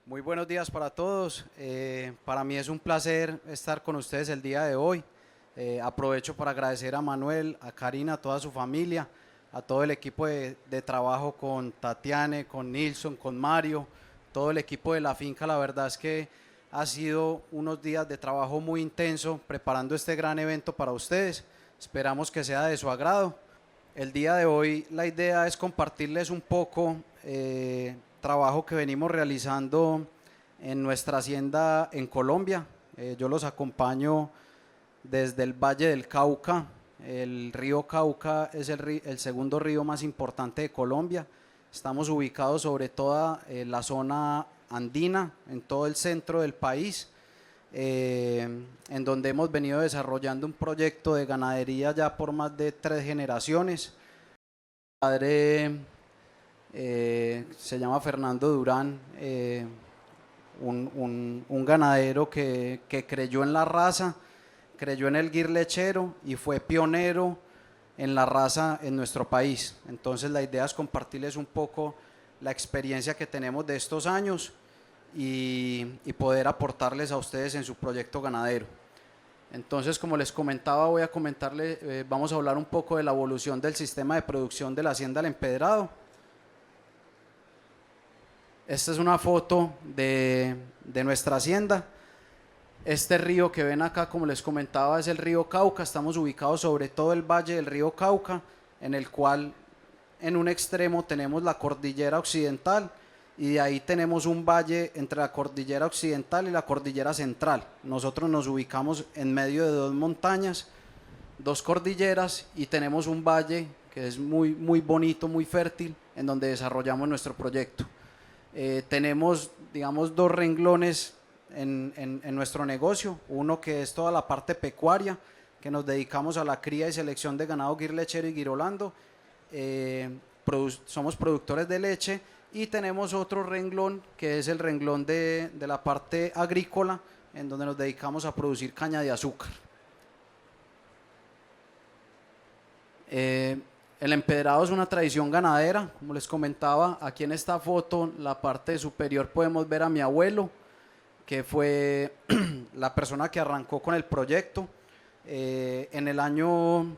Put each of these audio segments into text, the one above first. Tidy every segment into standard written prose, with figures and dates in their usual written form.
Muy buenos días para todos. Para mí es un placer estar con ustedes el día de hoy. Aprovecho para agradecer a Manuel, a Karina, a toda su familia, a todo el equipo de trabajo con Tatiane, con Nilson, con Mario, todo el equipo de la finca. La verdad es que ha sido unos días de trabajo muy intenso preparando este gran evento para ustedes. Esperamos que sea de su agrado. El día de hoy la idea es compartirles un poco trabajo que venimos realizando en nuestra hacienda en Colombia. Yo los acompaño desde el Valle del Cauca. El río Cauca es el segundo río más importante de Colombia. Estamos ubicados sobre toda la zona andina, en todo el centro del país, en donde hemos venido desarrollando un proyecto de ganadería ya por más de 3 generaciones. Mi padre se llama Fernando Durán, un ganadero que creyó en la raza, creyó en el gir lechero y fue pionero en la raza en nuestro país. Entonces la idea es compartirles un poco la experiencia que tenemos de estos años y poder aportarles a ustedes en su proyecto ganadero. Entonces, como les comentaba, voy a comentarles, vamos a hablar un poco de la evolución del sistema de producción de la hacienda El Empedrado. Esta es una foto de nuestra hacienda. Este río que ven acá, como les comentaba, es el río Cauca. Estamos ubicados sobre todo el valle del río Cauca, en el cual en un extremo tenemos la cordillera occidental y de ahí tenemos un valle entre la cordillera occidental y la cordillera central. Nosotros nos ubicamos en medio de dos montañas, dos cordilleras, y tenemos un valle que es muy, muy bonito, muy fértil, en donde desarrollamos nuestro proyecto. Tenemos, digamos, dos renglones en nuestro negocio. Uno que es toda la parte pecuaria, que nos dedicamos a la cría y selección de ganado guir lechero y girolando. Somos productores de leche. Y tenemos otro renglón que es el renglón de la parte agrícola, en donde nos dedicamos a producir caña de azúcar. El empedrado es una tradición ganadera, como les comentaba. Aquí en esta foto, la parte superior, podemos ver a mi abuelo, que fue la persona que arrancó con el proyecto. En el año,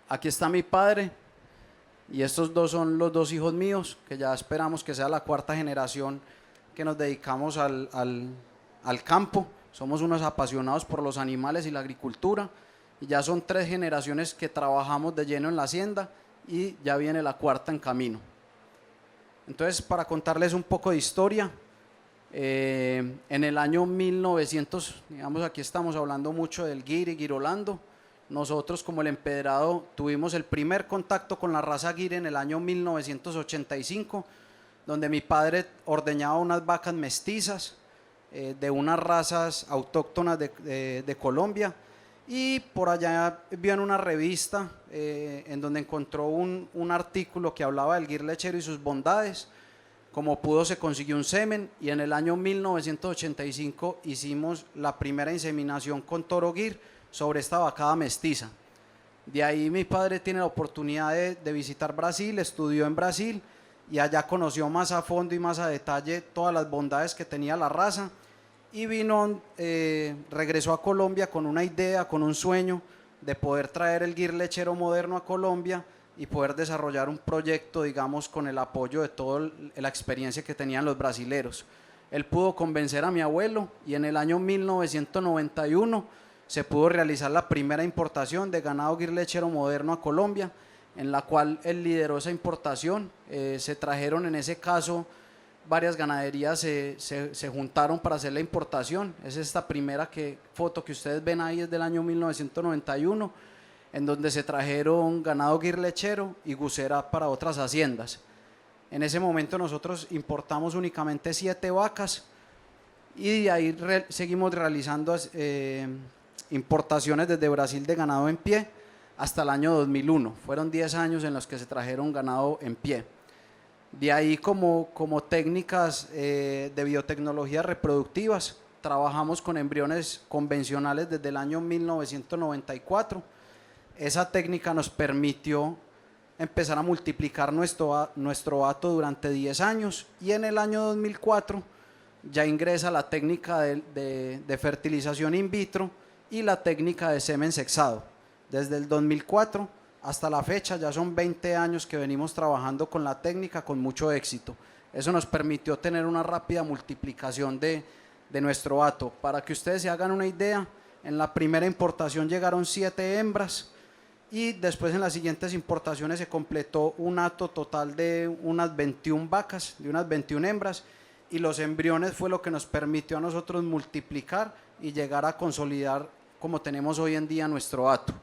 aquí está mi padre, y estos dos son los dos hijos míos, que ya esperamos que sea la cuarta generación que nos dedicamos al campo. Somos unos apasionados por los animales y la agricultura, y ya son 3 generaciones que trabajamos de lleno en la hacienda, y ya viene la cuarta en camino. Entonces, para contarles un poco de historia, en el año 1900, digamos, aquí estamos hablando mucho del gir y girolando. Nosotros, como el empedrado, tuvimos el primer contacto con la raza gir en el año 1985, donde mi padre ordeñaba unas vacas mestizas de unas razas autóctonas de Colombia, y por allá vio en una revista en donde encontró un artículo que hablaba del gir lechero y sus bondades. Como pudo, se consiguió un semen, y en el año 1985 hicimos la primera inseminación con toro gir sobre esta vacada mestiza. De ahí mi padre tiene la oportunidad de visitar Brasil, estudió en Brasil y allá conoció más a fondo y más a detalle todas las bondades que tenía la raza, y vino, regresó a Colombia con una idea, con un sueño de poder traer el gir lechero moderno a Colombia y poder desarrollar un proyecto, digamos, con el apoyo de toda la experiencia que tenían los brasileros. Él pudo convencer a mi abuelo, y en el año 1991 se pudo realizar la primera importación de ganado guir lechero moderno a Colombia, en la cual él lideró esa importación. Se trajeron, en ese caso, varias ganaderías se juntaron para hacer la importación. Es esta primera foto que ustedes ven ahí, es del año 1991, en donde se trajeron ganado guir lechero y gusera para otras haciendas. En ese momento nosotros importamos únicamente 7 vacas, y de ahí seguimos realizando importaciones desde Brasil de ganado en pie hasta el año 2001. Fueron 10 años en los que se trajeron ganado en pie. De ahí, como técnicas de biotecnologías reproductivas, trabajamos con embriones convencionales desde el año 1994. Esa técnica nos permitió empezar a multiplicar nuestro hato durante 10 años, y en el año 2004 ya ingresa la técnica de fertilización in vitro y la técnica de semen sexado. Desde el 2004 hasta la fecha ya son 20 años que venimos trabajando con la técnica con mucho éxito. Eso nos permitió tener una rápida multiplicación de nuestro hato. Para que ustedes se hagan una idea, en la primera importación llegaron 7 hembras y después en las siguientes importaciones se completó un hato total de unas 21 vacas, de unas 21 hembras, y los embriones fue lo que nos permitió a nosotros multiplicar y llegar a consolidar como tenemos hoy en día nuestro hato.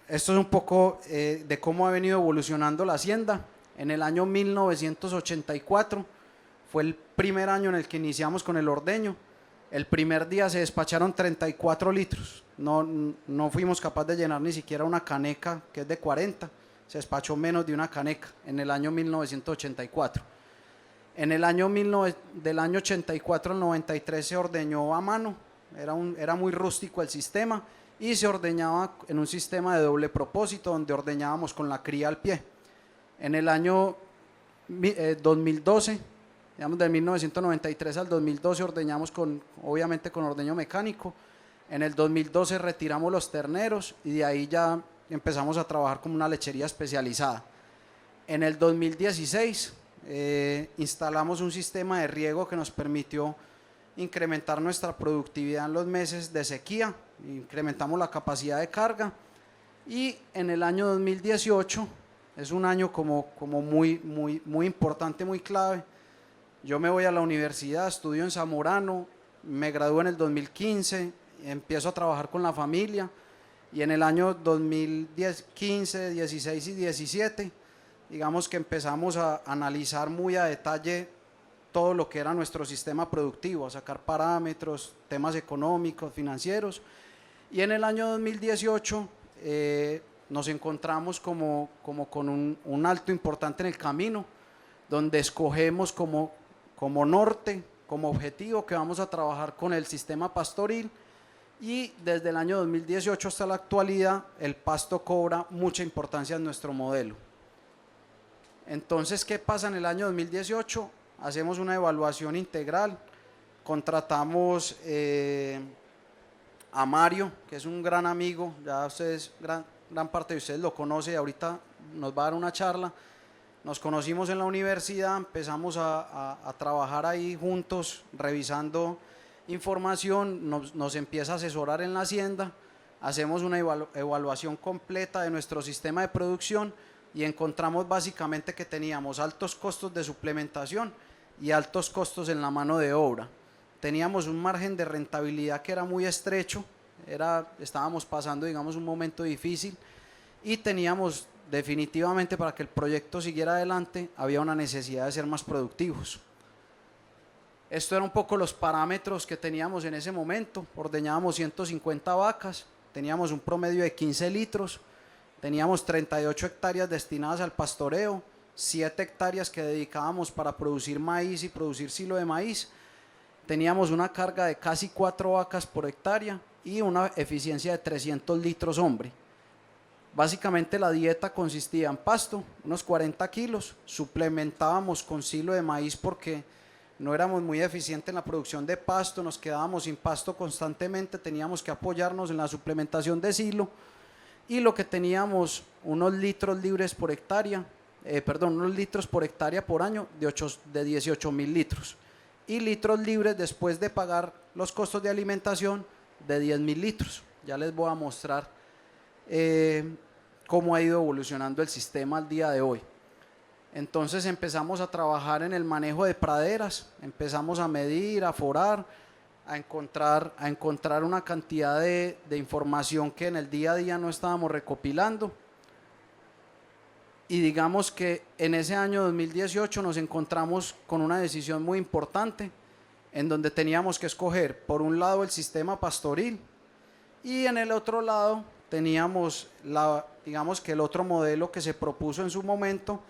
Esto es un poco de cómo ha venido evolucionando la hacienda. En el año 1984 fue el primer año en el que iniciamos con el ordeño. El primer día se despacharon 34 litros. No fuimos capaces de llenar ni siquiera una caneca que es de 40. Se despachó menos de una caneca en el año 1984. En el año del año 84 al 93 se ordeñó a mano. Era muy rústico el sistema y se ordeñaba en un sistema de doble propósito donde ordeñábamos con la cría al pie. En el año 2012, digamos de 1993 al 2012 ordeñamos obviamente con ordeño mecánico. En el 2012 retiramos los terneros y de ahí ya empezamos a trabajar como una lechería especializada. En el 2016 instalamos un sistema de riego que nos permitió incrementar nuestra productividad en los meses de sequía, incrementamos la capacidad de carga, y en el año 2018 es un año como muy importante, muy clave. Yo me voy a la universidad, estudio en Zamorano, me gradúo en el 2015, empiezo a trabajar con la familia, y en el año 2015, 16 y 17 digamos que empezamos a analizar muy a detalle todo lo que era nuestro sistema productivo, a sacar parámetros, temas económicos, financieros, y en el año 2018 nos encontramos como con un alto importante en el camino, donde escogemos como norte, como objetivo que vamos a trabajar con el sistema pastoril, y desde el año 2018 hasta la actualidad el pasto cobra mucha importancia en nuestro modelo. Entonces, ¿qué pasa en el año 2018? Hacemos una evaluación integral, contratamos a Mario, que es un gran amigo, ya ustedes, gran parte de ustedes lo conoce, ahorita nos va a dar una charla. Nos conocimos en la universidad, empezamos a trabajar ahí juntos, revisando información, nos empieza a asesorar en la hacienda, hacemos una evaluación completa de nuestro sistema de producción y encontramos básicamente que teníamos altos costos de suplementación y altos costos en la mano de obra. Teníamos un margen de rentabilidad que era muy estrecho, estábamos pasando, digamos, un momento difícil, y teníamos definitivamente, para que el proyecto siguiera adelante, había una necesidad de ser más productivos. Esto eran un poco los parámetros que teníamos en ese momento. Ordeñábamos 150 vacas, teníamos un promedio de 15 litros, teníamos 38 hectáreas destinadas al pastoreo, 7 hectáreas que dedicábamos para producir maíz y producir silo de maíz. Teníamos una carga de casi 4 vacas por hectárea y una eficiencia de 300 litros hombre. Básicamente la dieta consistía en pasto, unos 40 kilos, suplementábamos con silo de maíz porque no éramos muy eficientes en la producción de pasto, nos quedábamos sin pasto constantemente, teníamos que apoyarnos en la suplementación de silo, y lo que teníamos, unos litros libres por hectárea, unos litros por hectárea por año de 18.000 litros, y litros libres después de pagar los costos de alimentación de 10.000 litros. Ya les voy a mostrar cómo ha ido evolucionando el sistema al día de hoy. Entonces empezamos a trabajar en el manejo de praderas, empezamos a medir, a forar, a encontrar una cantidad de información que en el día a día no estábamos recopilando. Y digamos que en ese año 2018 nos encontramos con una decisión muy importante, en donde teníamos que escoger por un lado el sistema pastoril y en el otro lado teníamos digamos que el otro modelo que se propuso en su momento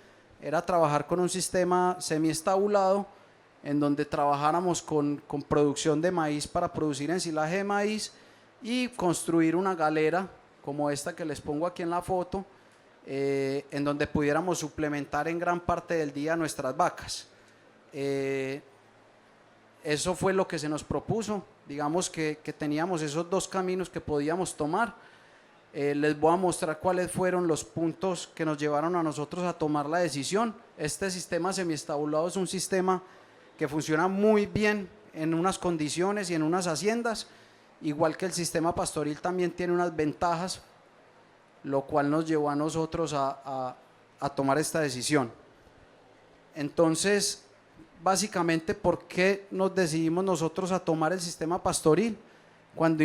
era trabajar con un sistema semiestabulado, en donde trabajáramos con producción de maíz para producir ensilaje de maíz y construir una galera como esta que les pongo aquí en la foto, en donde pudiéramos suplementar en gran parte del día nuestras vacas. Eso fue lo que se nos propuso, digamos que teníamos esos dos caminos que podíamos tomar. Les voy a mostrar cuáles fueron los puntos que nos llevaron a nosotros a tomar la decisión. Este sistema semiestabulado es un sistema que funciona muy bien en unas condiciones y en unas haciendas, igual que el sistema pastoril también tiene unas ventajas, lo cual nos llevó a nosotros a tomar esta decisión. Entonces, básicamente, ¿por qué nos decidimos nosotros a tomar el sistema pastoril? Cuando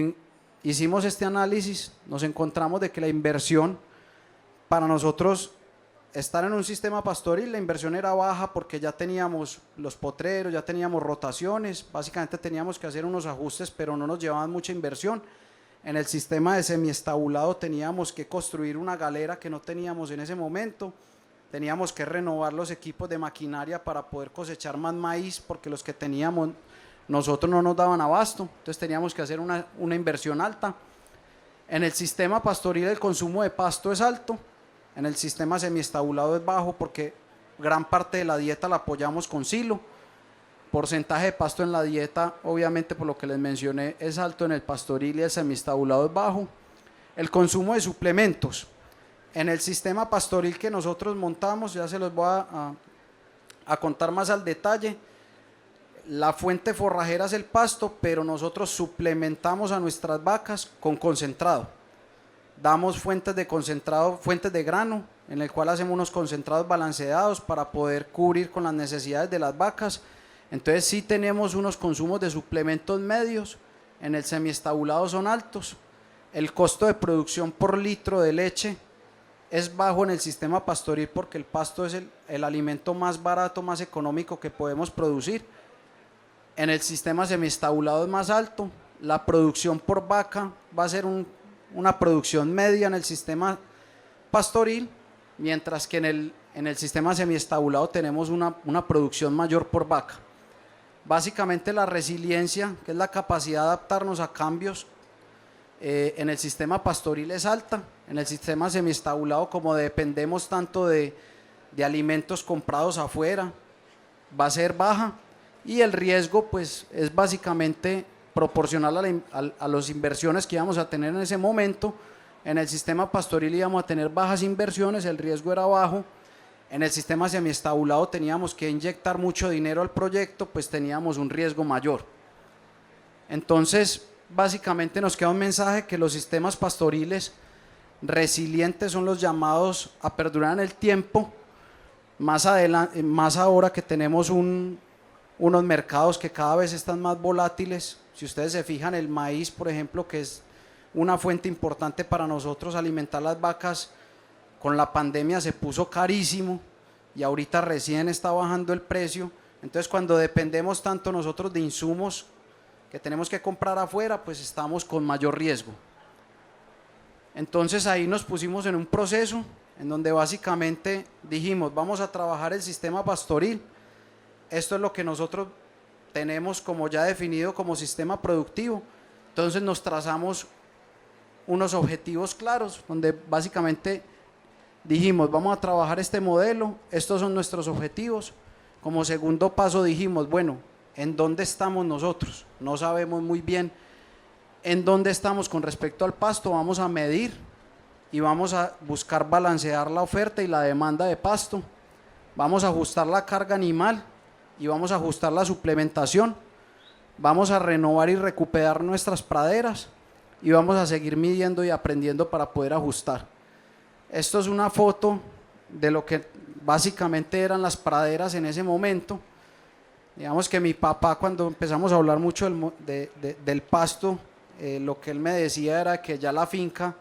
hicimos este análisis, nos encontramos de que la inversión para nosotros estar en un sistema pastoril, la inversión era baja porque ya teníamos los potreros, ya teníamos rotaciones, básicamente teníamos que hacer unos ajustes, pero no nos llevaban mucha inversión. En el sistema de semiestabulado teníamos que construir una galera que no teníamos en ese momento, teníamos que renovar los equipos de maquinaria para poder cosechar más maíz porque los que teníamos nosotros no nos daban abasto, entonces teníamos que hacer una inversión alta. En el sistema pastoril el consumo de pasto es alto, en el sistema semiestabulado es bajo porque gran parte de la dieta la apoyamos con silo. Porcentaje de pasto en la dieta, obviamente por lo que les mencioné, es alto en el pastoril y el semiestabulado es bajo. El consumo de suplementos. En el sistema pastoril que nosotros montamos, ya se los voy a contar más al detalle. La fuente forrajera es el pasto, pero nosotros suplementamos a nuestras vacas con concentrado. Damos fuentes de concentrado, fuentes de grano, en el cual hacemos unos concentrados balanceados para poder cubrir con las necesidades de las vacas. Entonces sí tenemos unos consumos de suplementos medios, en el semiestabulado son altos. El costo de producción por litro de leche es bajo en el sistema pastoril porque el pasto es el alimento más barato, más económico que podemos producir. En el sistema semiestabulado es más alto, la producción por vaca va a ser una producción media en el sistema pastoril, mientras que en el sistema semiestabulado tenemos una producción mayor por vaca. Básicamente la resiliencia, que es la capacidad de adaptarnos a cambios, en el sistema pastoril es alta, en el sistema semiestabulado como dependemos tanto de alimentos comprados afuera, va a ser baja. Y el riesgo pues es básicamente proporcional a las inversiones que íbamos a tener en ese momento. En el sistema pastoril íbamos a tener bajas inversiones, el riesgo era bajo. En el sistema semiestabulado teníamos que inyectar mucho dinero al proyecto, pues teníamos un riesgo mayor. Entonces, básicamente nos queda un mensaje que los sistemas pastoriles resilientes son los llamados a perdurar en el tiempo, más adelante, más ahora que tenemos unos mercados que cada vez están más volátiles. Si ustedes se fijan, el maíz, por ejemplo, que es una fuente importante para nosotros alimentar las vacas, con la pandemia se puso carísimo y ahorita recién está bajando el precio. Entonces, cuando dependemos tanto nosotros de insumos que tenemos que comprar afuera, pues estamos con mayor riesgo. Entonces ahí nos pusimos en un proceso en donde básicamente dijimos, vamos a trabajar el sistema pastoril. Esto es lo que nosotros tenemos como ya definido como sistema productivo. Entonces nos trazamos unos objetivos claros, donde básicamente dijimos, vamos a trabajar este modelo, estos son nuestros objetivos. Como segundo paso dijimos, bueno, ¿en dónde estamos nosotros? No sabemos muy bien en dónde estamos con respecto al pasto, vamos a medir y vamos a buscar balancear la oferta y la demanda de pasto. Vamos a ajustar la carga animal y vamos a ajustar la suplementación. Vamos a renovar y recuperar nuestras praderas y vamos a seguir midiendo y aprendiendo para poder ajustar. Esto es una foto de lo que básicamente eran las praderas en ese momento. Digamos que mi papá, cuando empezamos a hablar mucho del pasto, lo que él me decía era que ya la finca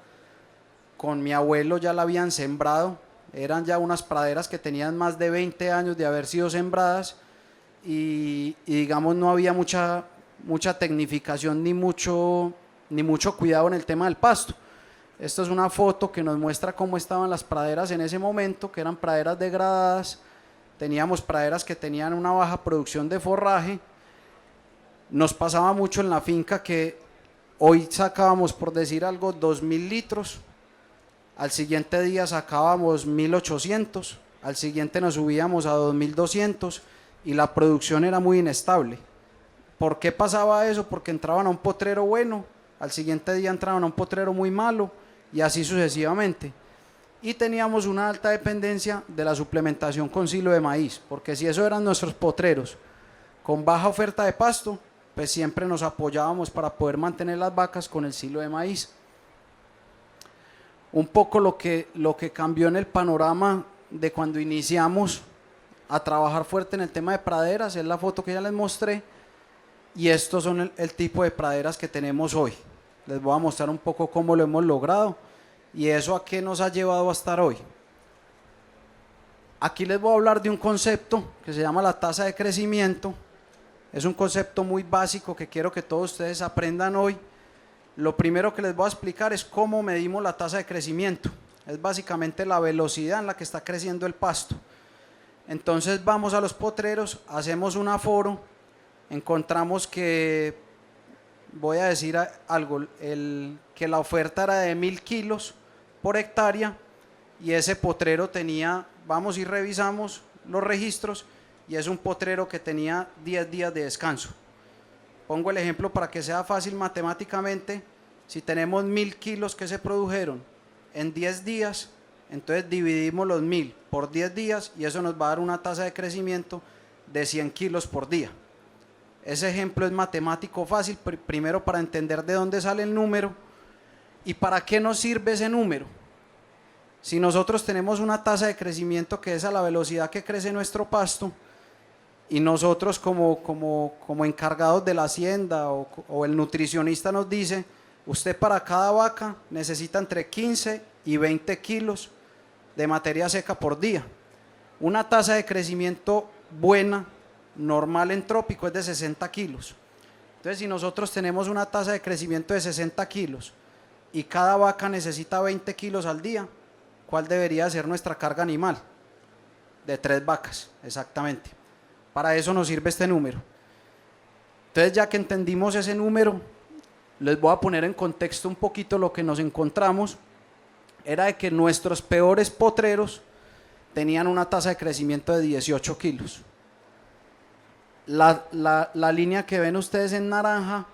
con mi abuelo ya la habían sembrado, eran ya unas praderas que tenían más de 20 años de haber sido sembradas y digamos no había mucha tecnificación ni mucho cuidado en el tema del pasto. Esta es una foto que nos muestra cómo estaban las praderas en ese momento, que eran praderas degradadas. Teníamos praderas que tenían una baja producción de forraje. Nos pasaba mucho en la finca que hoy sacábamos, por decir algo, 2.000 litros al siguiente día sacábamos 1800, al siguiente nos subíamos a 2200 y la producción era muy inestable. ¿Por qué pasaba eso? Porque entraban a un potrero bueno, al siguiente día entraban a un potrero muy malo y así sucesivamente. Y teníamos una alta dependencia de la suplementación con silo de maíz, porque si eso eran nuestros potreros con baja oferta de pasto, pues siempre nos apoyábamos para poder mantener las vacas con el silo de maíz. Un poco lo que cambió en el panorama de cuando iniciamos a trabajar fuerte en el tema de praderas es la foto que ya les mostré, y estos son el tipo de praderas que tenemos hoy. Les voy a mostrar un poco cómo lo hemos logrado y eso a qué nos ha llevado a estar hoy. Aquí les voy a hablar de un concepto que se llama la tasa de crecimiento. Es un concepto muy básico que quiero que todos ustedes aprendan hoy. Lo primero que les voy a explicar es cómo medimos la tasa de crecimiento. Es básicamente la velocidad en la que está creciendo el pasto. Entonces vamos a los potreros, hacemos un aforo, encontramos que, voy a decir algo, que la oferta era de 1000 kilos por hectárea y ese potrero tenía, vamos y revisamos los registros, y es un potrero que tenía 10 días de descanso. Pongo el ejemplo para que sea fácil matemáticamente. Si tenemos 1000 kilos que se produjeron en 10 días, entonces dividimos los 1000 por 10 días y eso nos va a dar una tasa de crecimiento de 100 kilos por día. Ese ejemplo es matemático fácil, primero para entender de dónde sale el número y para qué nos sirve ese número. Si nosotros tenemos una tasa de crecimiento que es a la velocidad que crece nuestro pasto, y nosotros como encargados de la hacienda o el nutricionista nos dice, usted para cada vaca necesita entre 15 y 20 kilos de materia seca por día. Una tasa de crecimiento buena, normal en trópico, es de 60 kilos. Entonces, si nosotros tenemos una tasa de crecimiento de 60 kilos y cada vaca necesita 20 kilos al día, ¿cuál debería ser nuestra carga animal? De 3 vacas, exactamente. Para eso nos sirve este número. Entonces, ya que entendimos ese número, les voy a poner en contexto un poquito lo que nos encontramos. Era de que nuestros peores potreros tenían una tasa de crecimiento de 18 kilos. La línea que ven ustedes en naranja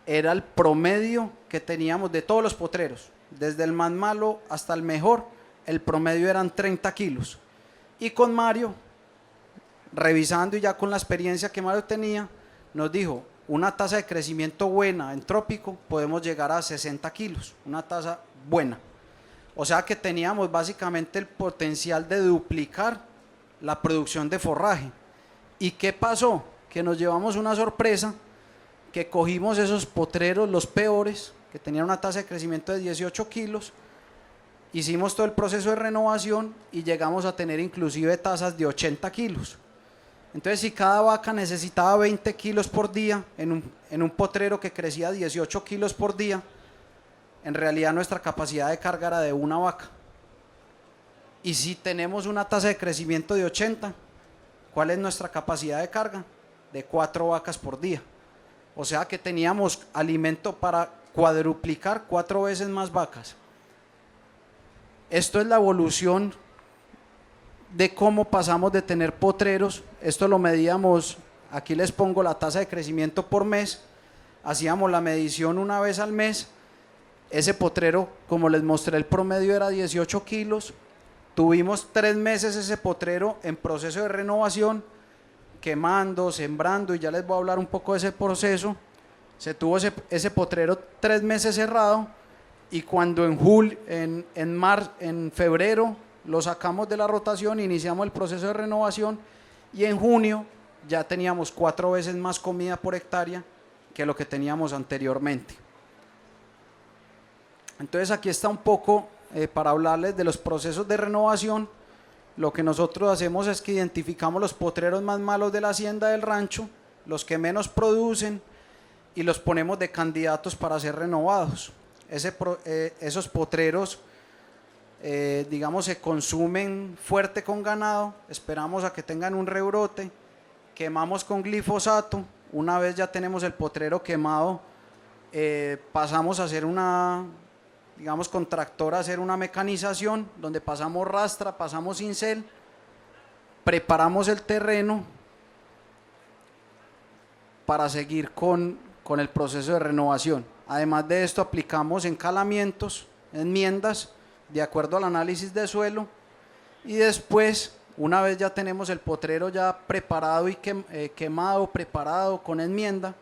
era el promedio que teníamos de todos los potreros. Desde el más malo hasta el mejor, el promedio eran 30 kilos. Y con Mario, revisando y ya con la experiencia que Mario tenía, nos dijo, una tasa de crecimiento buena en trópico podemos llegar a 60 kilos, una tasa buena. O sea que teníamos básicamente el potencial de duplicar la producción de forraje. ¿Y qué pasó? Que nos llevamos una sorpresa, que cogimos esos potreros, los peores, que tenían una tasa de crecimiento de 18 kilos, hicimos todo el proceso de renovación y llegamos a tener inclusive tasas de 80 kilos. Entonces, si cada vaca necesitaba 20 kilos por día en un potrero que crecía 18 kilos por día, en realidad nuestra capacidad de carga era de una vaca. Y si tenemos una tasa de crecimiento de 80, ¿cuál es nuestra capacidad de carga? De 4 vacas por día. O sea que teníamos alimento para cuadruplicar 4 veces más vacas. Esto es la evolución de cómo pasamos de tener potreros. Esto lo medíamos, aquí les pongo la tasa de crecimiento por mes, hacíamos la medición una vez al mes. Ese potrero, como les mostré, el promedio era 18 kilos. Tuvimos 3 meses ese potrero en proceso de renovación, quemando, sembrando, y ya les voy a hablar un poco de ese proceso. Se tuvo ese potrero 3 meses cerrado, y cuando en febrero lo sacamos de la rotación, iniciamos el proceso de renovación, y en junio ya teníamos 4 veces más comida por hectárea que lo que teníamos anteriormente. Entonces aquí está un poco para hablarles de los procesos de renovación. Lo que nosotros hacemos es que identificamos los potreros más malos de la hacienda del rancho, los que menos producen, y los ponemos de candidatos para ser renovados. Esos potreros, digamos, se consumen fuerte con ganado, esperamos a que tengan un rebrote, quemamos con glifosato. Una vez ya tenemos el potrero quemado, pasamos a hacer una digamos con tractor, a hacer una mecanización donde pasamos rastra, pasamos cincel, preparamos el terreno para seguir con el proceso de renovación. Además de esto, aplicamos encalamientos, enmiendas, de acuerdo al análisis de suelo, y después, una vez ya tenemos el potrero ya preparado y quemado, preparado con enmienda,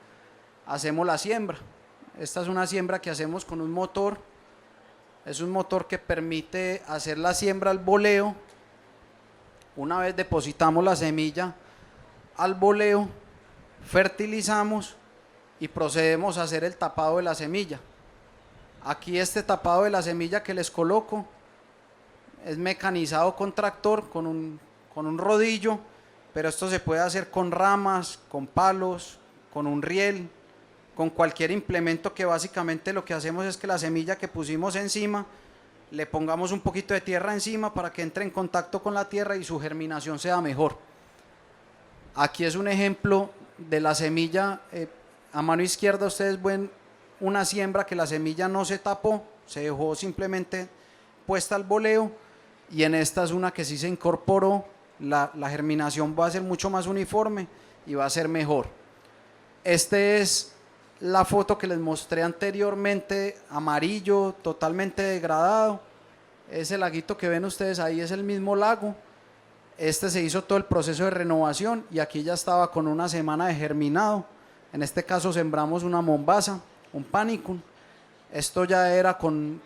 hacemos la siembra. Esta es una siembra que hacemos con un motor, es un motor que permite hacer la siembra al boleo. Una vez depositamos la semilla al boleo, fertilizamos y procedemos a hacer el tapado de la semilla. Aquí este tapado de la semilla que les coloco es mecanizado con tractor, con un rodillo, pero esto se puede hacer con ramas, con palos, con un riel, con cualquier implemento, que básicamente lo que hacemos es que la semilla que pusimos encima, le pongamos un poquito de tierra encima para que entre en contacto con la tierra y su germinación sea mejor. Aquí es un ejemplo de la semilla. A mano izquierda ustedes ven una siembra que la semilla no se tapó, se dejó simplemente puesta al boleo, y en esta es una que sí se incorporó. La germinación va a ser mucho más uniforme y va a ser mejor. Esta es la foto que les mostré anteriormente, amarillo, totalmente degradado. Ese laguito que ven ustedes ahí es el mismo lago. Este se hizo todo el proceso de renovación y aquí ya estaba con una semana de germinado. En este caso sembramos una mombaza, un panicum. Esto ya era con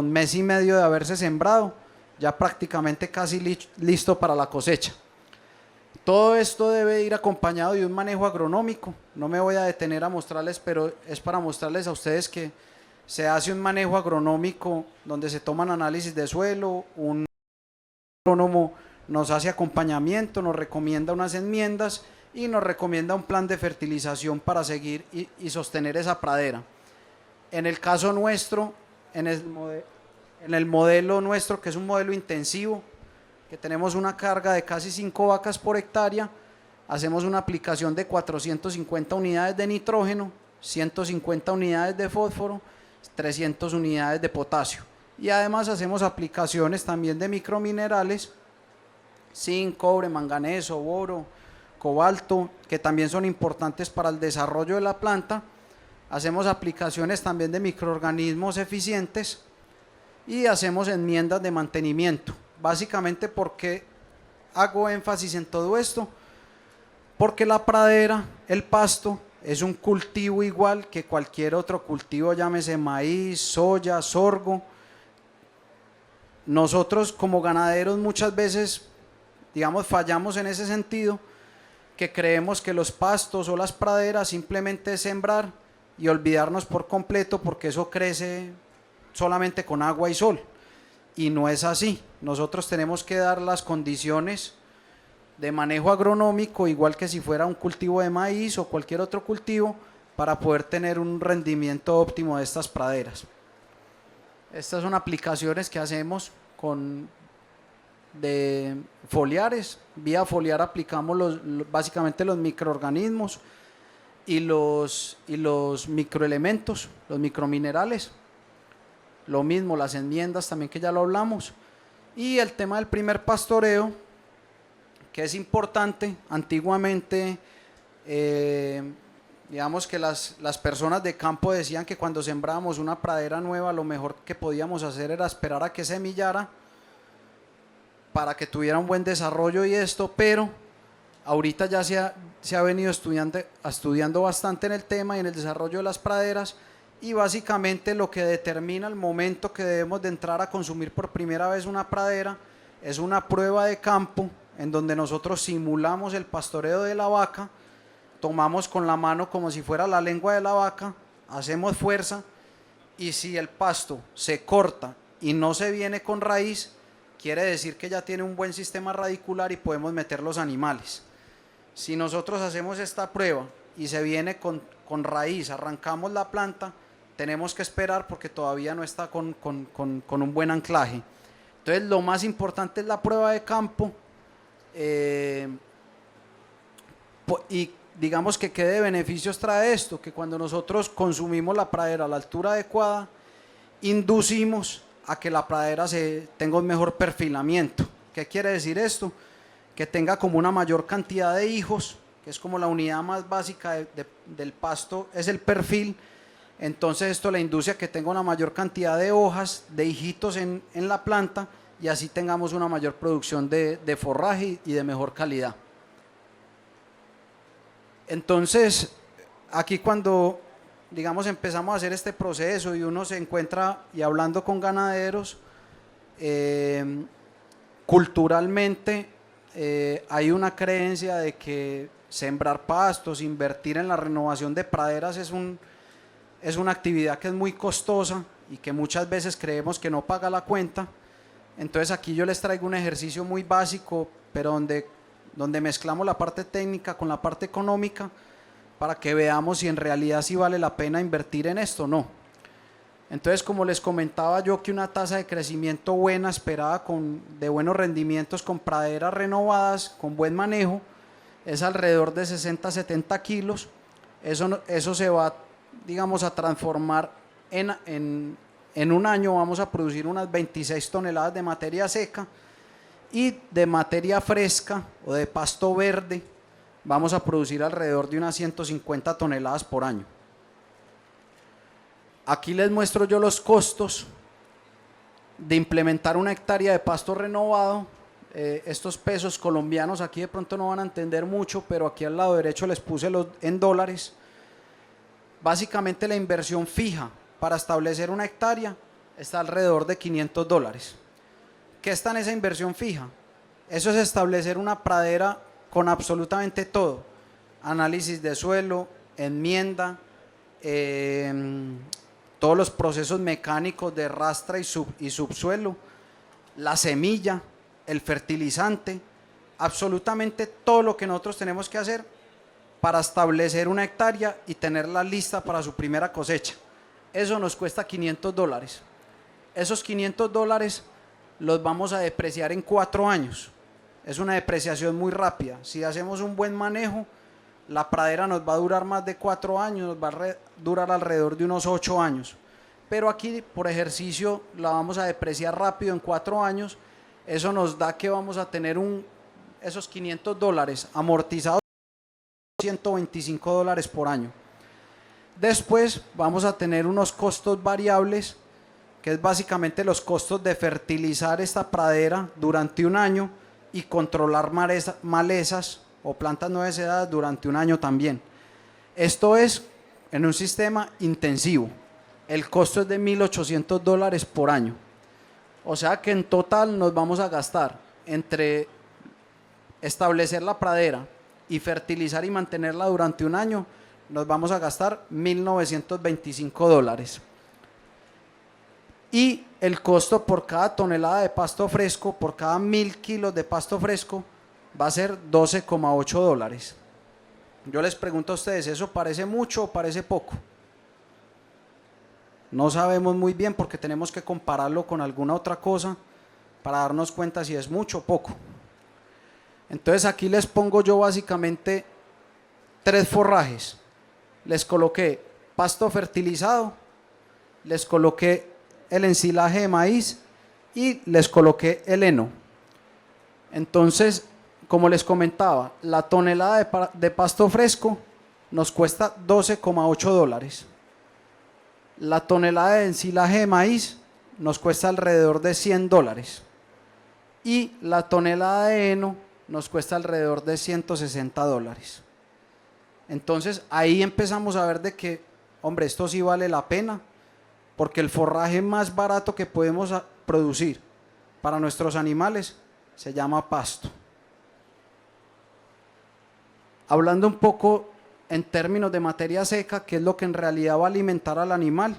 mes y medio de haberse sembrado, ya prácticamente casi listo para la cosecha. Todo esto debe ir acompañado de un manejo agronómico. No me voy a detener a mostrarles, pero es para mostrarles a ustedes que se hace un manejo agronómico donde se toman análisis de suelo, un agrónomo nos hace acompañamiento, nos recomienda unas enmiendas y nos recomienda un plan de fertilización para seguir y sostener esa pradera. En el caso nuestro, en el modelo nuestro, que es un modelo intensivo, que tenemos una carga de casi 5 vacas por hectárea, hacemos una aplicación de 450 unidades de nitrógeno, 150 unidades de fósforo, 300 unidades de potasio. Y además hacemos aplicaciones también de microminerales, zinc, cobre, manganeso, boro, cobalto, que también son importantes para el desarrollo de la planta. Hacemos aplicaciones también de microorganismos eficientes y hacemos enmiendas de mantenimiento. Básicamente, ¿por qué hago énfasis en todo esto? Porque la pradera, el pasto, es un cultivo igual que cualquier otro cultivo, llámese maíz, soya, sorgo. Nosotros como ganaderos muchas veces, digamos, fallamos en ese sentido, que creemos que los pastos o las praderas simplemente es sembrar y olvidarnos por completo, porque eso crece solamente con agua y sol. Y no es así. Nosotros tenemos que dar las condiciones de manejo agronómico, igual que si fuera un cultivo de maíz o cualquier otro cultivo, para poder tener un rendimiento óptimo de estas praderas. Estas son aplicaciones que hacemos de foliares. Vía foliar aplicamos básicamente los microorganismos y los microelementos, los microminerales. Lo mismo, las enmiendas también, que ya lo hablamos. Y el tema del primer pastoreo, que es importante. Antiguamente, digamos que las personas de campo decían que cuando sembrábamos una pradera nueva, lo mejor que podíamos hacer era esperar a que semillara para que tuviera un buen desarrollo y esto, pero ahorita ya se ha venido estudiando bastante en el tema y en el desarrollo de las praderas. Y básicamente lo que determina el momento que debemos de entrar a consumir por primera vez una pradera es una prueba de campo en donde nosotros simulamos el pastoreo de la vaca, tomamos con la mano como si fuera la lengua de la vaca, hacemos fuerza, y si el pasto se corta y no se viene con raíz, quiere decir que ya tiene un buen sistema radicular y podemos meter los animales. Si nosotros hacemos esta prueba y se viene con raíz, arrancamos la planta, tenemos que esperar porque todavía no está con un buen anclaje. Entonces lo más importante es la prueba de campo, y digamos que qué de beneficios trae esto, que cuando nosotros consumimos la pradera a la altura adecuada inducimos a que la pradera tenga un mejor perfilamiento. ¿Qué quiere decir esto? Que tenga como una mayor cantidad de hijos, que es como la unidad más básica del pasto, es el perfil. Entonces esto le induce a que tenga una mayor cantidad de hojas, de hijitos en la planta, y así tengamos una mayor producción de forraje y de mejor calidad. Entonces, aquí cuando, digamos, empezamos a hacer este proceso y uno se encuentra y hablando con ganaderos, culturalmente hay una creencia de que sembrar pastos, invertir en la renovación de praderas es una actividad que es muy costosa y que muchas veces creemos que no paga la cuenta. Entonces aquí yo les traigo un ejercicio muy básico, pero donde mezclamos la parte técnica con la parte económica para que veamos si en realidad sí vale la pena invertir en esto o no. Entonces, como les comentaba yo, que una tasa de crecimiento buena, esperada de buenos rendimientos con praderas renovadas, con buen manejo, es alrededor de 60-70 kilos. Eso se va, digamos, a transformar en un año vamos a producir unas 26 toneladas de materia seca, y de materia fresca o de pasto verde vamos a producir alrededor de unas 150 toneladas por año. Aquí les muestro yo los costos de implementar una hectárea de pasto renovado. Estos pesos colombianos aquí de pronto no van a entender mucho, pero aquí al lado derecho les puse en dólares. Básicamente la inversión fija para establecer una hectárea está alrededor de $500. ¿Qué está en esa inversión fija? Eso es establecer una pradera con absolutamente todo: análisis de suelo, enmienda, todos los procesos mecánicos de rastra y subsuelo, la semilla, el fertilizante, absolutamente todo lo que nosotros tenemos que hacer para establecer una hectárea y tenerla lista para su primera cosecha. Eso nos cuesta $500. Esos $500 los vamos a depreciar en 4 años. Es una depreciación muy rápida. Si hacemos un buen manejo, la pradera nos va a durar más de 4 años, nos va a durar alrededor de unos 8 años. Pero aquí, por ejercicio, la vamos a depreciar rápido en 4 años. Eso nos da que vamos a tener esos $500 amortizados, $125 por año. Después vamos a tener unos costos variables, que es básicamente los costos de fertilizar esta pradera durante un año y controlar malezas o plantas no deseadas durante un año también. Esto es en un sistema intensivo. El costo es de $1.800 por año. O sea que en total nos vamos a gastar entre establecer la pradera y fertilizar y mantenerla durante un año, nos vamos a gastar $1.925. Y el costo por cada tonelada de pasto fresco, por cada 1.000 kilos de pasto fresco, va a ser $12,8. Yo les pregunto a ustedes, ¿eso parece mucho o parece poco? No sabemos muy bien porque tenemos que compararlo con alguna otra cosa para darnos cuenta si es mucho o poco. Entonces aquí les pongo yo básicamente 3 forrajes. Les coloqué pasto fertilizado, les coloqué el ensilaje de maíz y les coloqué el heno. Entonces, como les comentaba, la tonelada de pasto fresco nos cuesta $12,8. La tonelada de ensilaje de maíz nos cuesta alrededor de $100. Y la tonelada de heno nos cuesta alrededor de $160. Entonces ahí empezamos a ver de que, hombre, esto sí vale la pena, porque el forraje más barato que podemos producir para nuestros animales se llama pasto. Hablando un poco en términos de materia seca, que es lo que en realidad va a alimentar al animal,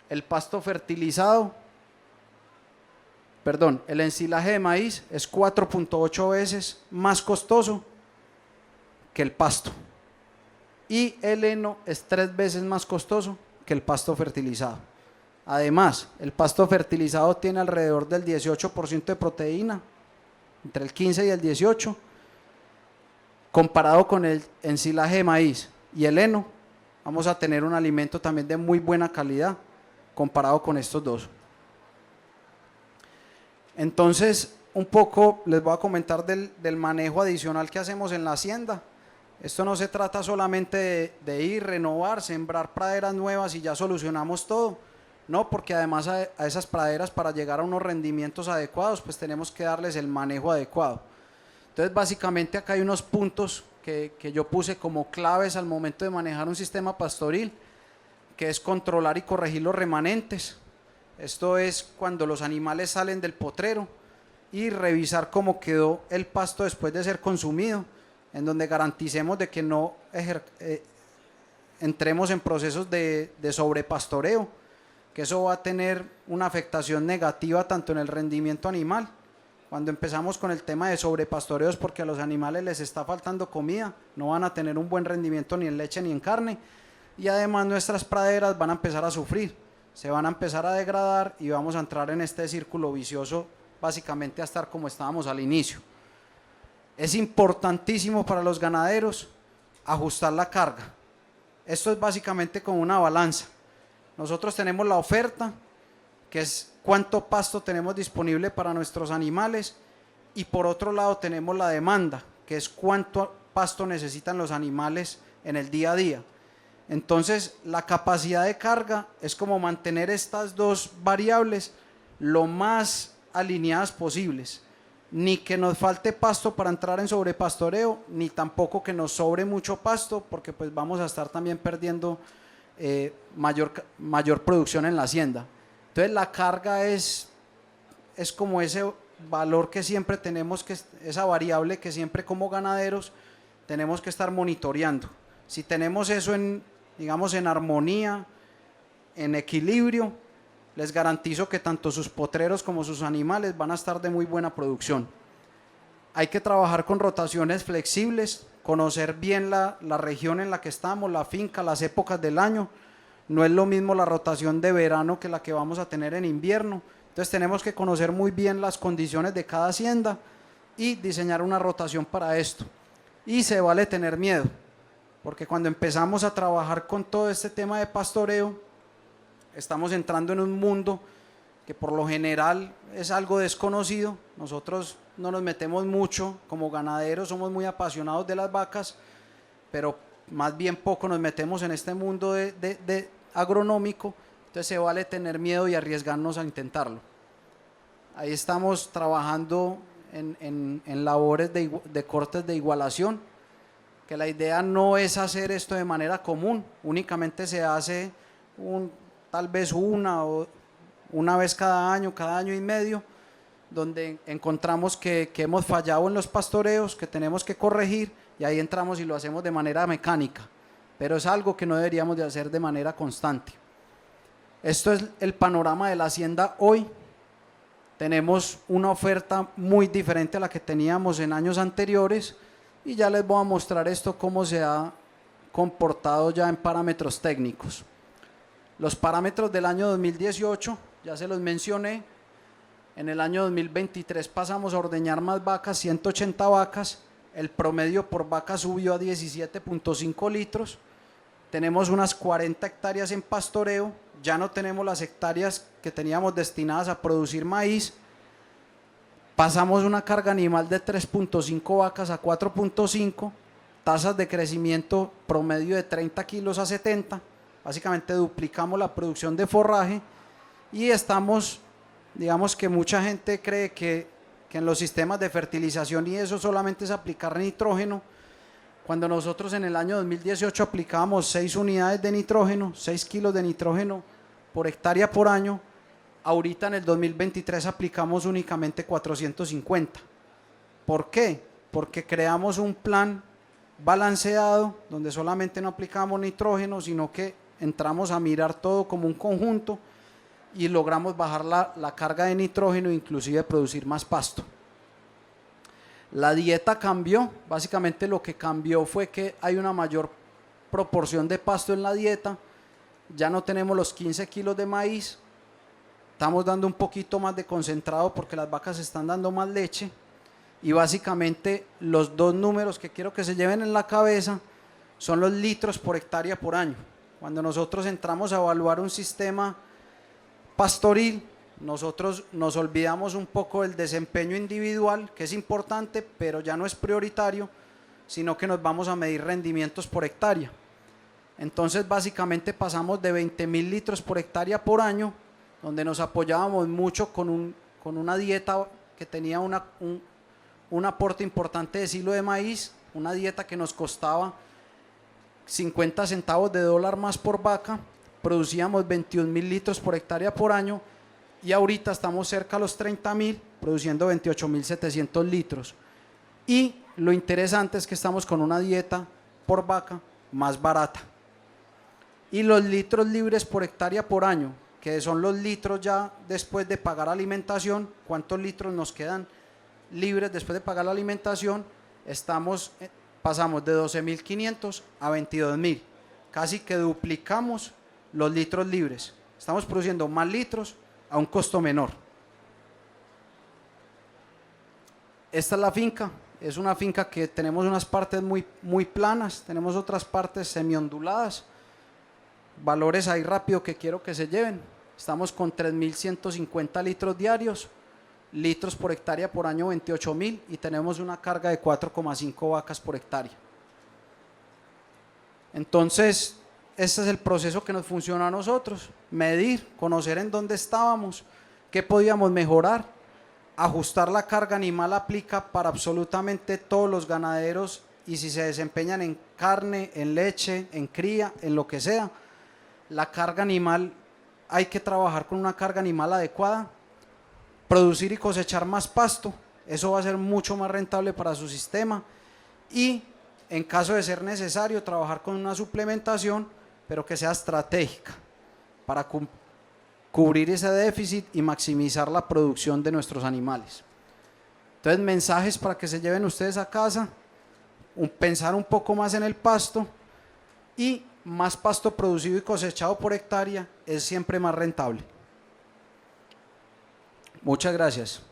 el pasto fertilizado, el ensilaje de maíz es 4.8 veces más costoso que el pasto, y el heno es 3 veces más costoso que el pasto fertilizado. Además, el pasto fertilizado tiene alrededor del 18% de proteína, entre el 15 y el 18%, comparado con el ensilaje de maíz y el heno. Vamos a tener un alimento también de muy buena calidad, comparado con estos dos. Entonces, un poco les voy a comentar del manejo adicional que hacemos en la hacienda. Esto no se trata solamente de ir, renovar, sembrar praderas nuevas y ya solucionamos todo. No, porque además a esas praderas, para llegar a unos rendimientos adecuados, pues tenemos que darles el manejo adecuado. Entonces, básicamente acá hay unos puntos que yo puse como claves al momento de manejar un sistema pastoril, que es controlar y corregir los remanentes. Esto es cuando los animales salen del potrero, y revisar cómo quedó el pasto después de ser consumido, en donde garanticemos de que no entremos en procesos de sobrepastoreo, que eso va a tener una afectación negativa tanto en el rendimiento animal. Cuando empezamos con el tema de sobrepastoreo es porque a los animales les está faltando comida, no van a tener un buen rendimiento ni en leche ni en carne, y además nuestras praderas van a empezar a sufrir, se van a empezar a degradar y vamos a entrar en este círculo vicioso, básicamente a estar como estábamos al inicio. Es importantísimo para los ganaderos ajustar la carga. Esto es básicamente como una balanza. Nosotros tenemos la oferta, que es cuánto pasto tenemos disponible para nuestros animales, y por otro lado tenemos la demanda, que es cuánto pasto necesitan los animales en el día a día. Entonces, la capacidad de carga es como mantener estas dos variables lo más alineadas posibles, ni que nos falte pasto para entrar en sobrepastoreo, ni tampoco que nos sobre mucho pasto, porque pues vamos a estar también perdiendo mayor producción en la hacienda. Entonces la carga es como ese valor que siempre tenemos, esa variable que siempre como ganaderos tenemos que estar monitoreando. Si tenemos eso digamos en armonía, en equilibrio, les garantizo que tanto sus potreros como sus animales van a estar de muy buena producción. Hay que trabajar con rotaciones flexibles, conocer bien la región en la que estamos, la finca, las épocas del año. No es lo mismo la rotación de verano que la que vamos a tener en invierno. Entonces tenemos que conocer muy bien las condiciones de cada hacienda y diseñar una rotación para esto. Y se vale tener miedo, porque cuando empezamos a trabajar con todo este tema de pastoreo, estamos entrando en un mundo que por lo general es algo desconocido. Nosotros no nos metemos mucho como ganaderos, somos muy apasionados de las vacas, pero más bien poco nos metemos en este mundo de agronómico. Entonces se vale tener miedo y arriesgarnos a intentarlo. Ahí estamos trabajando en labores de cortes de igualación, que la idea no es hacer esto de manera común, únicamente se hace tal vez una vez cada año y medio, donde encontramos que hemos fallado en los pastoreos, que tenemos que corregir, y ahí entramos y lo hacemos de manera mecánica, pero es algo que no deberíamos de hacer de manera constante. Esto es el panorama de la hacienda hoy. Tenemos una oferta muy diferente a la que teníamos en años anteriores, y ya les voy a mostrar esto cómo se ha comportado ya en parámetros técnicos. Los parámetros del año 2018, ya se los mencioné. En el año 2023 pasamos a ordeñar más vacas, 180 vacas. El promedio por vaca subió a 17.5 litros. Tenemos unas 40 hectáreas en pastoreo. Ya no tenemos las hectáreas que teníamos destinadas a producir maíz. Pasamos una carga animal de 3.5 vacas a 4.5. Tasas de crecimiento promedio de 30 kilos a 70. Básicamente duplicamos la producción de forraje, y estamos, digamos que mucha gente cree que en los sistemas de fertilización y eso solamente es aplicar nitrógeno, cuando nosotros en el año 2018 aplicábamos 6 unidades de nitrógeno, 6 kilos de nitrógeno por hectárea por año. Ahorita en el 2023 aplicamos únicamente 450. ¿Por qué? Porque creamos un plan balanceado donde solamente no aplicamos nitrógeno, sino que entramos a mirar todo como un conjunto y logramos bajar la carga de nitrógeno e inclusive producir más pasto. La dieta cambió, básicamente lo que cambió fue que hay una mayor proporción de pasto en la dieta. Ya no tenemos los 15 kilos de maíz, estamos dando un poquito más de concentrado porque las vacas están dando más leche, y básicamente los dos números que quiero que se lleven en la cabeza son los litros por hectárea por año. Cuando nosotros entramos a evaluar un sistema pastoril, nosotros nos olvidamos un poco del desempeño individual, que es importante, pero ya no es prioritario, sino que nos vamos a medir rendimientos por hectárea. Entonces básicamente pasamos de 20.000 litros por hectárea por año, donde nos apoyábamos mucho con una dieta que tenía un aporte importante de silo de maíz, una dieta que nos costaba 50 centavos de dólar más por vaca, producíamos 21.000 litros por hectárea por año, y ahorita estamos cerca a los 30.000, produciendo 28.700 litros. Y lo interesante es que estamos con una dieta por vaca más barata. Y los litros libres por hectárea por año, que son los litros ya después de pagar alimentación, ¿cuántos litros nos quedan libres después de pagar la alimentación? Pasamos de 12.500 a 22.000, casi que duplicamos los litros libres. Estamos produciendo más litros a un costo menor. Esta es la finca, es una finca que tenemos unas partes muy planas, tenemos otras partes semi-onduladas. Valores ahí rápido que quiero que se lleven. Estamos con 3.150 litros diarios, litros por hectárea por año 28.000, y tenemos una carga de 4,5 vacas por hectárea. Entonces, este es el proceso que nos funciona a nosotros: medir, conocer en dónde estábamos, qué podíamos mejorar. Ajustar la carga animal aplica para absolutamente todos los ganaderos, y si se desempeñan en carne, en leche, en cría, en lo que sea, la carga animal, hay que trabajar con una carga animal adecuada. Producir y cosechar más pasto, eso va a ser mucho más rentable para su sistema, y en caso de ser necesario trabajar con una suplementación, pero que sea estratégica para cubrir ese déficit y maximizar la producción de nuestros animales. Entonces, mensajes para que se lleven ustedes a casa: pensar un poco más en el pasto, y más pasto producido y cosechado por hectárea es siempre más rentable. Muchas gracias.